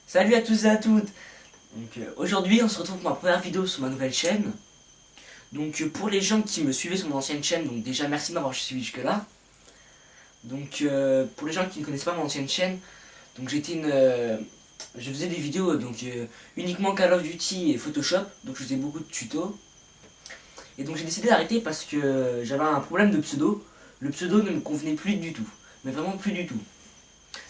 Salut à tous et à toutes. Aujourd'hui on se retrouve pour ma première vidéo sur ma nouvelle chaîne. Pour les gens qui me suivaient sur mon ancienne chaîne, donc déjà merci de m'avoir suivi jusque là. Pour les gens qui ne connaissent pas mon ancienne chaîne, je faisais des vidéos uniquement Call of Duty et Photoshop, donc je faisais beaucoup de tutos. Et donc j'ai décidé d'arrêter parce que j'avais un problème de pseudo. Le pseudo ne me convenait plus du tout, mais vraiment plus du tout.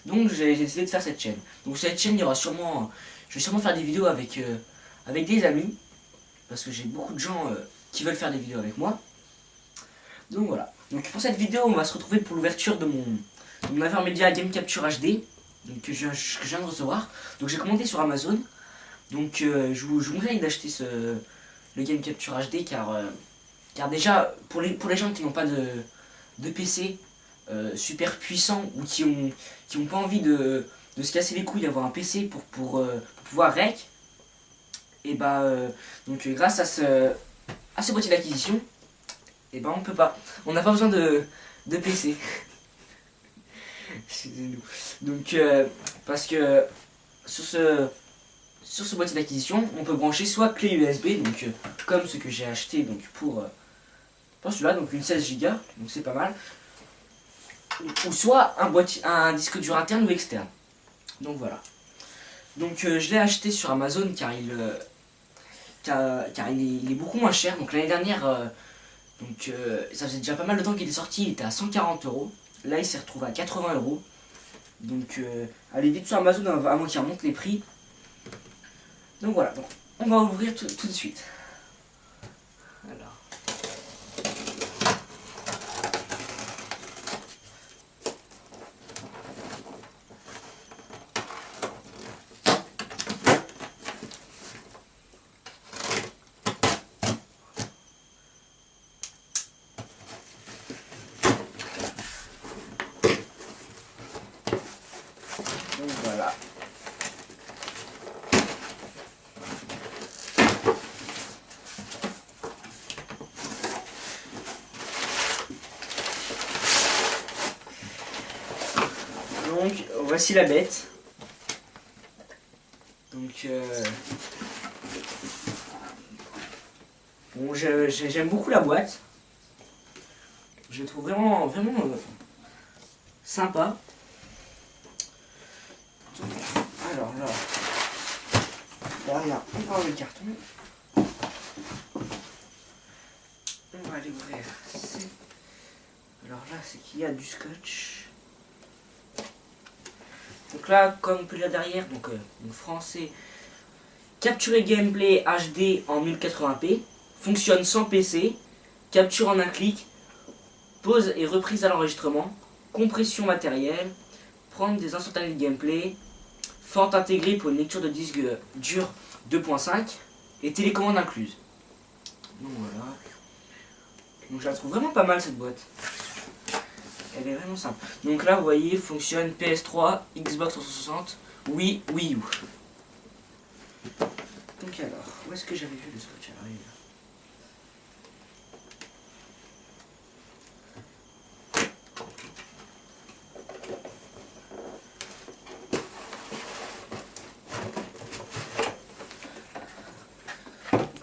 Donc j'ai décidé de faire cette chaîne. Donc cette chaîne, je vais sûrement faire des vidéos avec des amis, parce que j'ai beaucoup de gens qui veulent faire des vidéos avec moi. Donc voilà. Donc pour cette vidéo, on va se retrouver pour l'ouverture de mon Avermedia Game Capture HD, que je viens de recevoir. Donc j'ai commandé sur Amazon. Je vous conseille d'acheter le Game Capture HD car déjà pour les gens qui n'ont pas de PC super puissant ou qui ont pas envie de se casser les couilles d'avoir un PC pour pouvoir rec, et grâce à ce boîtier d'acquisition, et on peut pas, on n'a pas besoin de PC. Parce que sur ce boîtier d'acquisition, on peut brancher soit clé USB, comme ce que j'ai acheté pour celui-là, donc une 16 Go, donc c'est pas mal, ou soit un disque dur interne ou externe. Donc voilà. Je l'ai acheté sur Amazon car il est beaucoup moins cher. Donc l'année dernière, ça faisait déjà pas mal de temps qu'il est sorti, il était à 140 euros. Là il s'est retrouvé à 80 euros. Allez vite sur Amazon avant qu'il remonte les prix. Donc voilà, on va ouvrir tout de suite. Alors. Donc voilà. Donc voici la bête. J'aime beaucoup la boîte. Je la trouve vraiment sympa. Alors là, derrière, on va le carton. On va aller ouvrir. Alors là, c'est qu'il y a du scotch. Donc là, comme on peut lire derrière, français, capturer gameplay HD en 1080p, fonctionne sans PC, capture en un clic, pause et reprise à l'enregistrement, compression matérielle, prendre des instantanés de gameplay, fente intégrée pour une lecture de disque dur 2.5 et télécommande incluse. Donc voilà. Donc je la trouve vraiment pas mal cette boîte. Elle est vraiment simple. Donc là vous voyez, fonctionne PS3, Xbox 360, Wii U. Donc alors, où est-ce que j'avais vu le scotch à l'arrière ?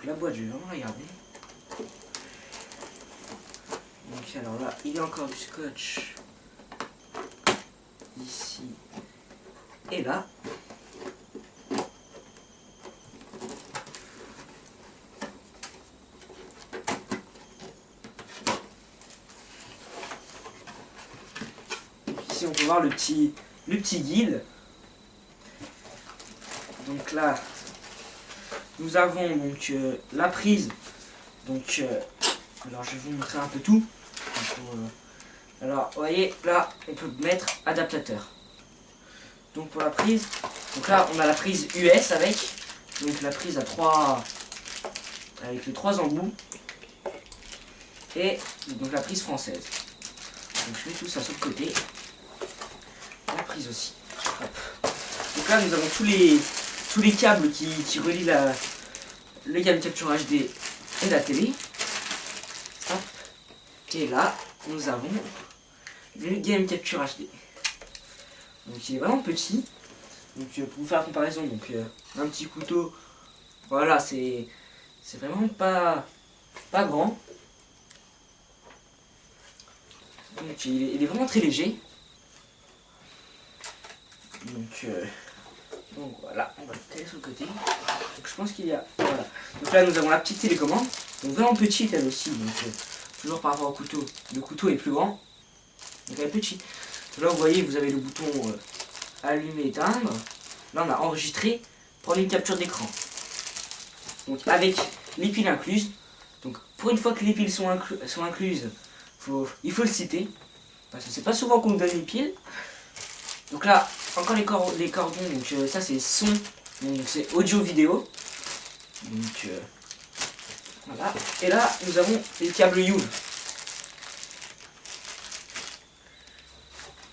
La boîte, je vais vraiment regarder. Donc alors là, il y a encore du scotch ici et là. Ici on peut voir le petit guide. Donc là, nous avons la prise. Alors je vais vous montrer un peu tout. Alors vous voyez là, on peut mettre adaptateur. Donc pour la prise, donc là on a la prise US avec la prise à 3 avec les 3 embouts et donc la prise française. Donc je mets tout ça sur le côté. La prise aussi. Hop. Donc là nous avons tous les câbles qui relient le Game Capture HD et la télé. Hop. Et là, nous avons le Game Capture HD. Donc il est vraiment petit. Donc pour vous faire la comparaison, donc un petit couteau, voilà, c'est vraiment pas grand. Donc il est vraiment très léger. Donc voilà, on va le tailler sur le côté. Donc je pense qu'il y a. Voilà. Donc là nous avons la petite télécommande. Donc vraiment petite elle aussi. Donc toujours par rapport au couteau. Le couteau est plus grand. Donc elle est petite. Là vous voyez vous avez le bouton allumer éteindre. Là on a enregistré, prendre une capture d'écran. Donc avec les piles incluses. Donc pour une fois que les piles sont incluses, il faut le citer. Parce que c'est pas souvent qu'on nous donne les piles. Donc là, encore les cordons, donc ça c'est son, donc c'est audio-vidéo. Donc voilà. Et là, nous avons les câbles Yule.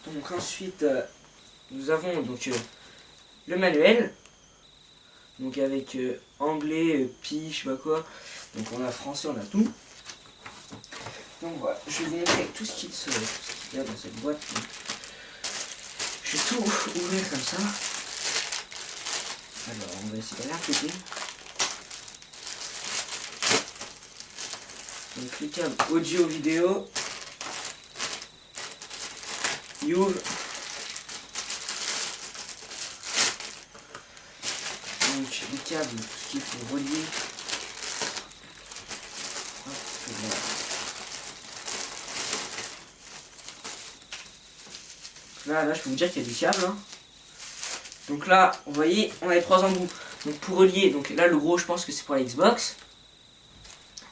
Donc ensuite, nous avons donc le manuel. Donc avec anglais, pi, je sais pas quoi. Donc on a français, on a tout. Donc voilà, je vais vous montrer tout ce qu'il y a dans cette boîte. Je vais tout ouvrir comme ça. Alors, on va essayer de rien péter. Donc, les câbles audio, vidéo. Il ouvre. Donc, les câbles, tout ce qu'il faut relier. Là, je peux vous dire qu'il y a du câble. Hein. Donc là, vous voyez, on a les 3 embouts. Donc pour relier, donc là le gros, je pense que c'est pour la Xbox.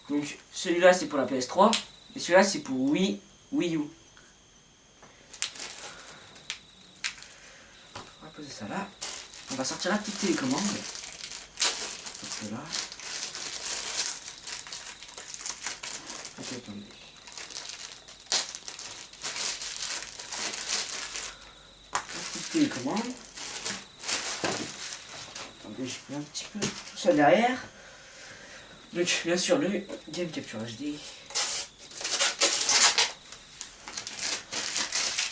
Donc celui-là c'est pour la PS3 et celui-là c'est pour Wii U. On va poser ça là. On va sortir la petite télécommande. Hop là. Ok, attendez. Télécommande. Attendez, je mets un petit peu tout ça derrière. Donc bien sûr le Game Capture HD.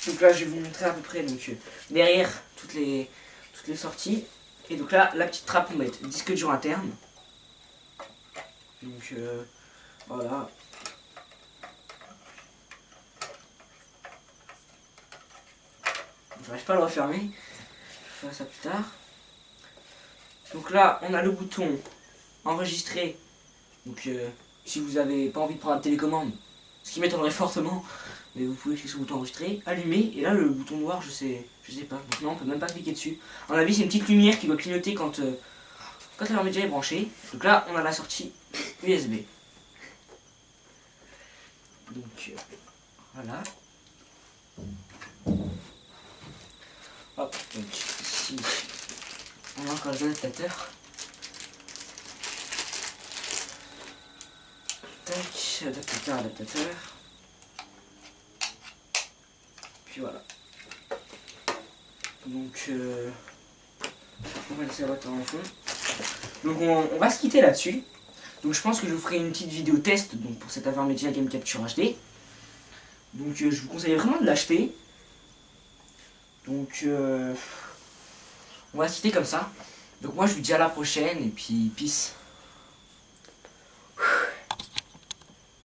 Donc là je vais vous montrer à peu près donc derrière toutes les sorties. Et donc là la petite trappe on va mettre disque dur interne. Donc voilà. J'arrive pas à le refermer. Je ferai ça plus tard. Donc là, on a le bouton enregistrer. Donc si vous n'avez pas envie de prendre la télécommande, ce qui m'étonnerait fortement, mais vous pouvez cliquer sur le bouton enregistrer, allumer, et là le bouton noir, je sais pas. Donc non, on peut même pas cliquer dessus. À mon avis, c'est une petite lumière qui doit clignoter quand la média est branchée. Donc là, on a la sortie USB. Donc voilà. Hop, donc ici, on a encore les adaptateurs. Tac, adaptateur. Puis voilà. Donc, on va laisser la boîte en fond. Donc, on va se quitter là-dessus. Donc, je pense que je vous ferai une petite vidéo test donc, pour cette AverMedia Game Capture HD. Donc, je vous conseille vraiment de l'acheter. Donc, on va se quitter comme ça. Donc, moi, je vous dis à la prochaine et puis, peace.